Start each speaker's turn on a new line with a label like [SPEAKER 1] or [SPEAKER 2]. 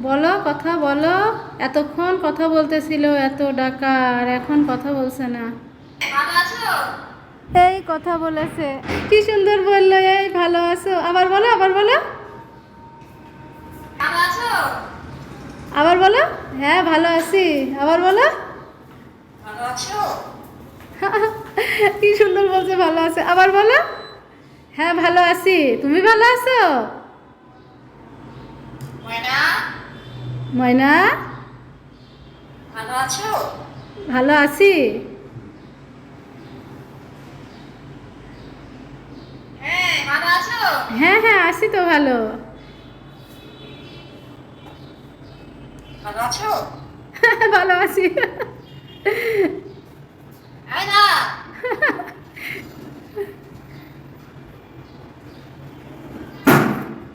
[SPEAKER 1] বলো, কথা বলো। এতক্ষণ কথা বলতেছিল, এত ডাকা, আর এখন কথা বলছে না।
[SPEAKER 2] ভালো আছো?
[SPEAKER 1] এই কথা বলেছে, কি সুন্দর বললো, এই ভালো আছো। আবার বলো, আবার বলো,
[SPEAKER 2] ভালো আছো?
[SPEAKER 1] আবার বলো। হ্যাঁ ভালো আছি। আবার বলো।
[SPEAKER 2] ভালো আছো?
[SPEAKER 1] কি সুন্দর বলছে, ভালো আছে। আবার বলো। হ্যাঁ ভালো আছি, তুমি ভালো আছো?
[SPEAKER 2] ময়না,
[SPEAKER 1] ময়না,
[SPEAKER 2] ভালো আছো?
[SPEAKER 1] ভালো আছি।
[SPEAKER 2] হ্যাঁ, ভালো আছো?
[SPEAKER 1] হ্যাঁ হ্যাঁ আছি তো ভালো।
[SPEAKER 2] ভালো আছো?
[SPEAKER 1] ভালো আছি।
[SPEAKER 2] এই না,